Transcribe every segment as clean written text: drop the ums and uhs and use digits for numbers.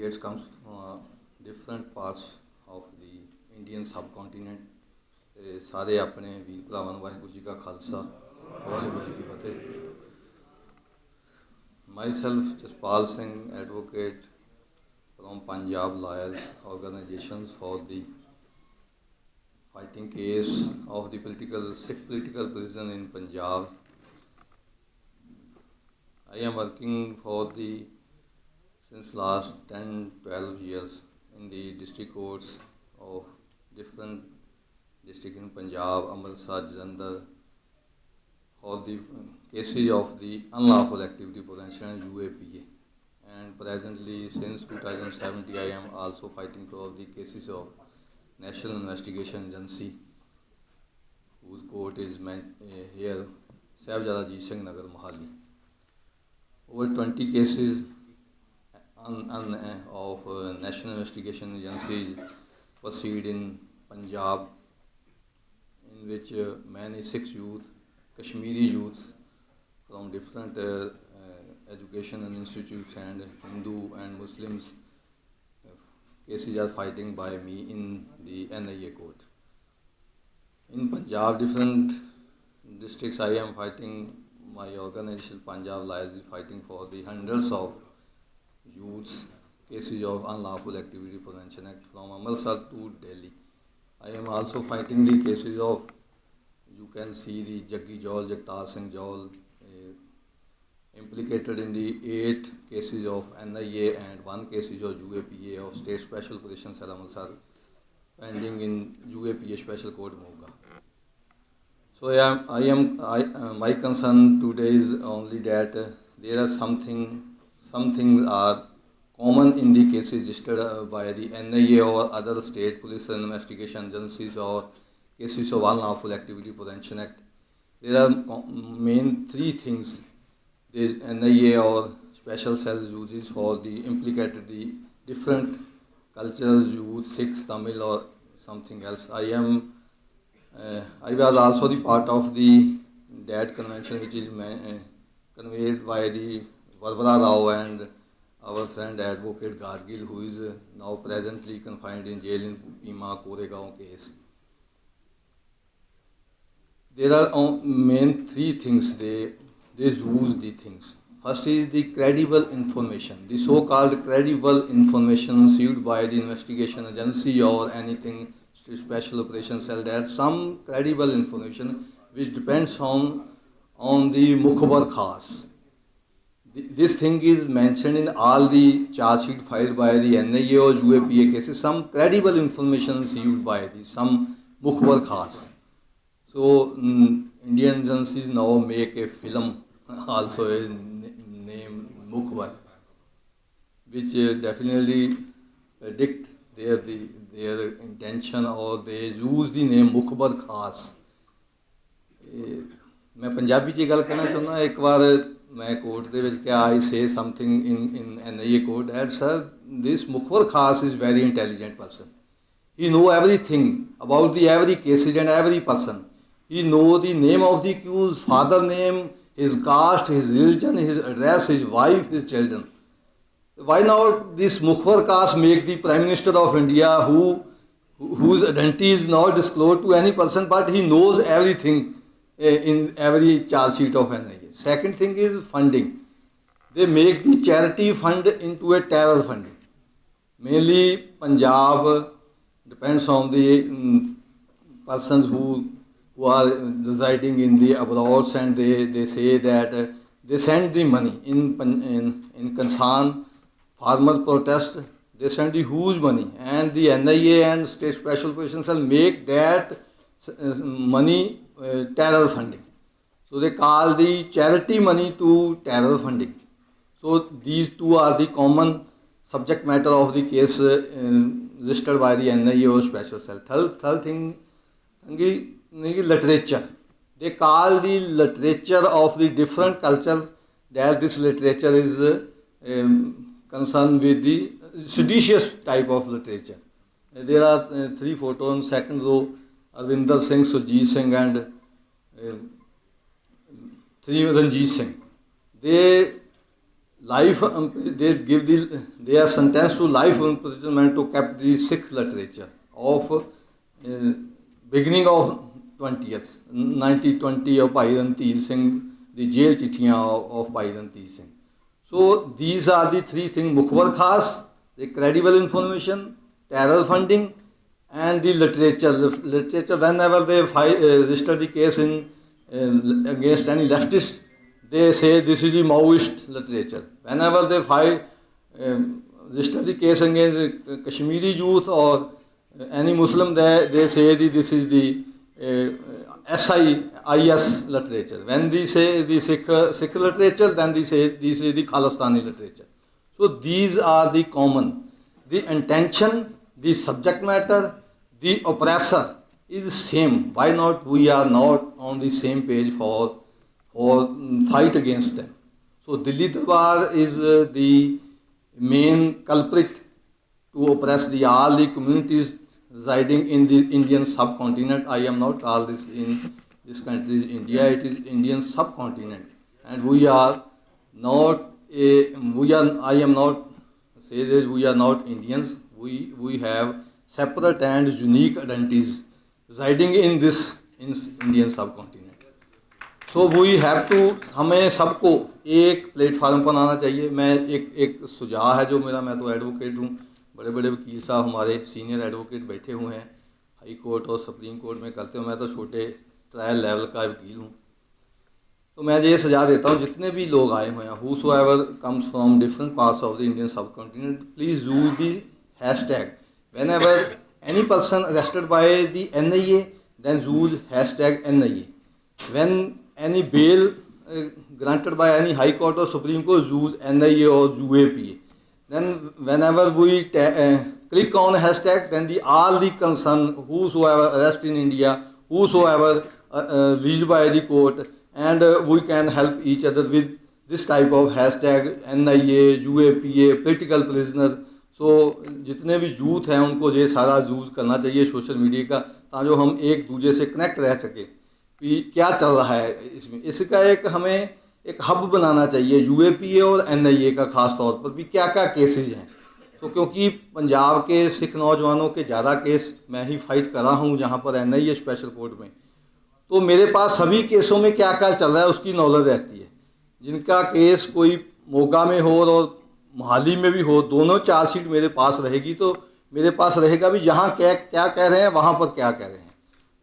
delegates comes from different parts of the Indian subcontinent. ਸਾਰੇ ਆਪਣੇ ਵੀਰ ਭਰਾਵਾਂ ਨੂੰ ਵਾਹਿਗੁਰੂ ਜੀ ਕਾ ਖਾਲਸਾ ਵਾਹਿਗੁਰੂ ਜੀ ਕੀ ਫਤਿਹ। Myself, Jaspal Singh, advocate from Punjab Lawyers Organizations for the fighting case of the Sikh political prison in Punjab. I am working since last 10-12 years in the district courts of different districts in Punjab, Amritsar, Jalandhar, for the cases of the unlawful activity prevention UAPA. And presently, since 2017, I am also fighting for the cases of National Investigation Agency, whose court is here, Sahibzada Ajit Singh Nagar, Mohali. Over 20 cases of National Investigation Agencies proceed in Punjab, in which many Sikh youth, Kashmiri youths from different education and institutes and Hindu and Muslims cases are fighting by me in the NIA court. In Punjab, different districts I am fighting, my organization Punjab Lawyers is fighting for the hundreds of youths cases of unlawful activity prevention act from Amritsar to Delhi. I am also fighting the cases of, you can see the Jaggi Jaul, Jagtar Singh Jaul, implicated in the 8 cases of NIA and 1 cases of UAPA of State Special Operations Cell Amritsar, pending in UAPA Special Court Moga. So my concern today is only that there are some things are common in the cases registered by the NIA or other state police and investigation agencies or cases of unlawful activity prevention act. There are main 3 things the NIA or special cells uses for the implicated the different cultures, youth, Sikhs, Tamil or something else. I was also the part of the that convention which is conveyed by the Varvara Rao and our friend advocate Gargil, who is now presently confined in jail in Pima Koregaon case. There are main 3 things they use the things. First is the credible information, the so-called credible information received by the investigation agency or anything special operations cell. That some credible information which depends on the mukhbar khas. This thing is mentioned in all the charge sheet filed by the NIA or UAPA cases. Some credible information received by some mukhbar khas. So Indian agencies now make a film also named Mukhbar, which definitely predict their intention, or they use the name Mukhbar Khas. मैं पंजाबी च गल कहना चाहना, एक बार मैं court दे विच क्या I say something in NIA court that sir, this Mukhbar Khas is very intelligent person. He know everything about the every cases and every person. He know the name of the accused, father name, his caste, his religion, his address, his wife, his children. Why not this Mukhbar Khas make the Prime Minister of India, whose identity is not disclosed to any person, but he knows everything in every charge sheet of NIA. Second thing is funding. They make the charity fund into a terror funding. Mainly Punjab depends on the persons who are residing in the abroad, and they say that they send the money in concern farmer protest. They send the huge money, and the NIA and State Special Operations Cell make that money terror funding. So they call the charity money to terror funding. So these 2 are the common subject matter of the case registered by the NIA or Special Cell. Third thing, literature. They call the literature of the different culture, that this literature is concerned with the seditious type of literature. There are 3 photos in second row, Arvinder Singh, Surjit Singh and 3 Ranjit Singh. They life they are sentenced to life imprisonment to kept the Sikh literature of beginning of 20th 1920 of Bhai Ranteer Singh, the jail chithiyan of Bhai Ranteer Singh. So these are the three things: mukhbar khas, the credible information, terror funding, and the literature. Whenever they register the case in against any leftist, they say this is the Maoist literature. Whenever they register the case against Kashmiri youth or any Muslim, they say this is the SIS literature. When they say the Sikh literature, then they say this is the Khalistani literature. So these are the common. The intention, the subject matter, the oppressor is same. Why not we are not on the same page for fight against them? So Delhi Darbar is the main culprit to oppress all the communities residing in the Indian subcontinent. I am not all this in this country is India. It is Indian subcontinent, and we are not I am not say that we are not Indians. We have separate and unique identities residing in this Indian subcontinent. So we have to, हमें सबको एक platform पर आना चाहिए. मैं एक सुझाव है जो मेरा, मैं तो एडवोकेट हूँ, बड़े बड़े वकील साहब हमारे सीनियर एडवोकेट बैठे हुए हैं हाई कोर्ट और सुप्रीम कोर्ट में करते हो, मैं तो छोटे ट्रायल लेवल का वकील हूँ. तो मैं ये सजा देता हूँ, जितने भी लोग आए हुए हैं, whosoever comes from different parts of the Indian subcontinent, please use the hashtag. Whenever any person arrested by the NIA, then use hashtag NIA. When any bail granted by any high court or supreme court, use NIA or UAPA. Then whenever we click on hashtag, then all the concerned, whosoever arrested in India, whosoever released by the court, and we can help each other with this type of hashtag NIA, UAPA, political prisoner. So जितने भी youth हैं उनको ये सारा use करना चाहिए social media का, ताकि हम एक दूसरे से कनेक्ट रह सके कि क्या चल रहा है इसमें. इसका एक हमें एक हब बनाना चाहिए UAPA और NIA का, ख़ास तौर पर भी क्या क्या केसेज हैं. तो क्योंकि पंजाब के सिख नौजवानों के ज़्यादा केस मैं ही फाइट कर रहा हूँ जहाँ पर NIA स्पेशल कोर्ट में, तो मेरे पास सभी केसों में क्या क्या चल रहा है उसकी नॉलेज रहती है. जिनका केस कोई मोगा में हो और मोहाली में भी हो, दोनों चार्जशीट मेरे पास रहेगी, तो मेरे पास रहेगा भी यहाँ क्या क्या कह रहे हैं, वहाँ पर क्या कह रहे हैं.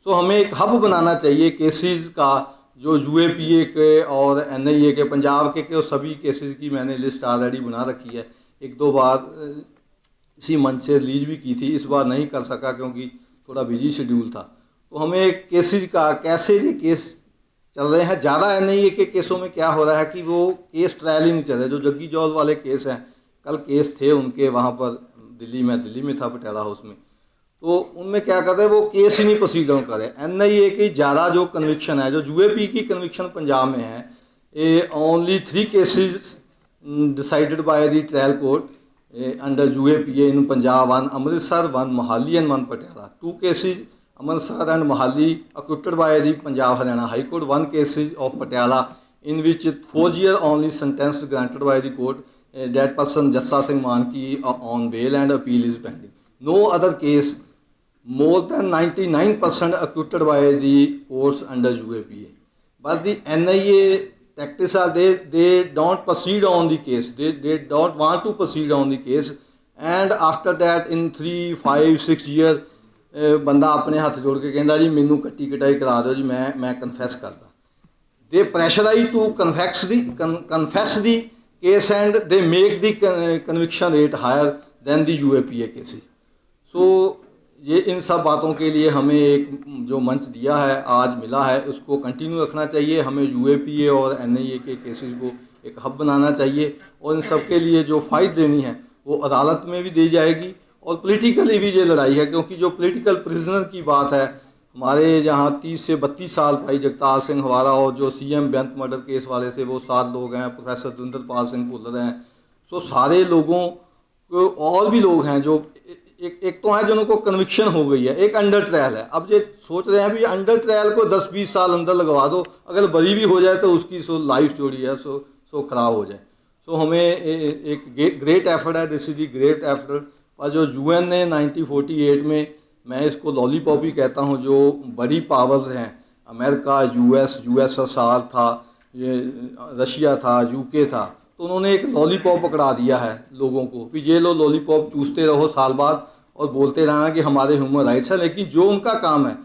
सो हमें एक हब बनाना चाहिए केसेस का, जो UAPA के और NIA के, पंजाब के सभी केसेस की मैंने लिस्ट ऑलरेडी बना रखी है. एक दो बार इसी मंच से रिलीज भी की थी, इस बार नहीं कर सका क्योंकि थोड़ा बिजी शेड्यूल था. तो हमें केसेज का, कैसे ये केस चल रहे हैं, ज़्यादा NIA के केसों में क्या हो रहा है कि वो केस ट्रायल ही नहीं चल रहे. जो जग्गी जौल वाले केस हैं, कल केस थे उनके वहाँ पर दिल्ली में था पटियाला हाउस में, तो उनमें क्या कर रहे हैं, वो केस ही नहीं प्रोसीड कर रहे. NIA की ज़्यादा जो कन्विक्शन है, जो UAPA की कन्विक्शन पंजाब में है, only 3 cases decided by the trial court under UAPA in Punjab, 1 Amritsar, 1 Mohali and 1 Patiala. 2 cases Amritsar and Mohali acquitted by the Punjab Haryana High Court, 1 case of Patiala in which 4-year only sentence granted by the court. That person Jassa Singh Manki on bail and appeal is pending. No other case, more than 99% acquitted by the courts under UAPA. But the NIA tactics are they don't proceed on the case. They don't want to proceed on the case, and after that in 3, 5, 6 years बंदा अपने हाथ जोड़ के कहता जी मैनू कट्टी कटाई करा दो जी, मैं कन्फैस करता. They pressurise to confess the case and they make the conviction rate higher than the UAPA cases. So ये इन सब बातों के लिए हमें एक जो मंच दिया है, आज मिला है, उसको कंटिन्यू रखना चाहिए. हमें UAPA और NIA के केसेस को एक हब बनाना चाहिए, और इन सब के लिए जो फाइट देनी है वो अदालत में भी दी जाएगी, और पॉलिटिकली भी ये लड़ाई है. क्योंकि जो पॉलिटिकल प्रिजनर की बात है, हमारे यहाँ 30 से 32 साल भाई जगतार सिंह हवारा और जो CM बेंत मर्डर केस वाले थे वो 7 लोग हैं, प्रोफेसर दुरिंदरपाल सिंह भुल्लर हैं. सो सारे लोगों को, और भी लोग हैं जो एक तो हैं जिनको कन्विक्शन हो गई है, एक अंडर ट्रायल है. अब ये सोच रहे हैं भी अंडर ट्रायल को 10-20 साल अंदर लगवा दो, अगर बरी भी हो जाए तो उसकी सो लाइफ स्टोरी है सो ख़राब हो जाए. सो हमें एक ग्रेट एफर्ट है, this is the great effort. और जो यूएन ने 1948 में, मैं इसको लॉलीपॉप ही कहता हूँ, जो बड़ी पावर्स हैं, अमेरिका, यूएसएसआर था, ये रशिया था, यूके था, तो उन्होंने एक लॉलीपॉप पकड़ा दिया है लोगों को कि ये लो लॉलीपॉप चूसते रहो साल बाद और बोलते रहना कि हमारे ह्यूमन राइट्स है। लेकिन जो उनका काम है,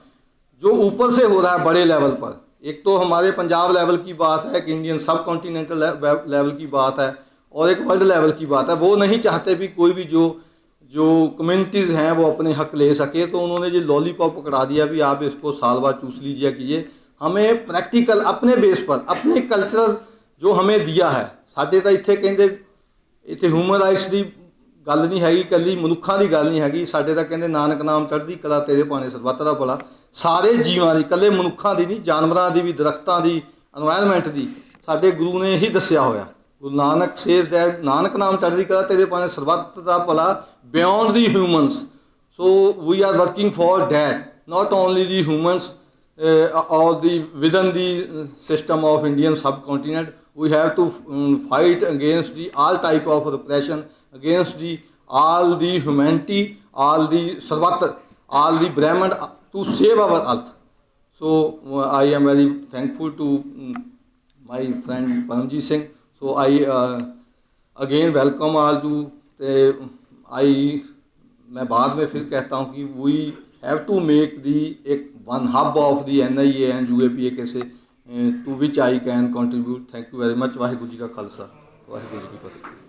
जो ऊपर से हो रहा है बड़े लेवल पर, एक तो हमारे पंजाब लेवल की बात है, एक इंडियन सब कॉन्टिनेंटल लेवल की बात है, और एक वर्ल्ड लेवल की बात है। वो नहीं चाहते भी कोई भी जो जो कम्युनिटीज़ हैं वो अपने हक ले सके, तो उन्होंने जो लॉलीपॉप पकड़ा दिया भी आप इसको साल बाद चूस लीजिए कीजिए। हमें प्रैक्टिकल अपने बेस पर, अपने कल्चर जो हमें दिया है, साडे तो इत्थे कहंदे इत्थे ह्यूमन राइट्स की गल नहीं हैगी, कल्ली मनुक्खां की गल नहीं हैगी, साडे तो कहंदे नानक नाम चढ़दी कला तेरे पाने सरबत दा भला। सारे जीवां दी, कल्ले मनुक्खां दी नहीं, जानवरां दी भी, दरख्तां दी, एनवायरनमेंट दी, साडे गुरु ने ही दस्सिया होया। गुरु नानक सेज दैट नानक नाम चढ़दी कला तेरे पाने सरबत दा भला, beyond the humans. So we are working for that, not only the humans or the within the system of Indian subcontinent. We have to fight against the all type of repression, against the all the humanity, all the sarvat, all the Brahman, to save our earth. So I am very thankful to my friend Paramjit Singh. So I again welcome all to मैं बाद में फिर कहता हूँ कि we have to make the एक one hub of the NIA and UAPA cases, to which I can contribute. Thank you very much. Waheguru ji का खालसा, वाहिगुरू जी की फतेह।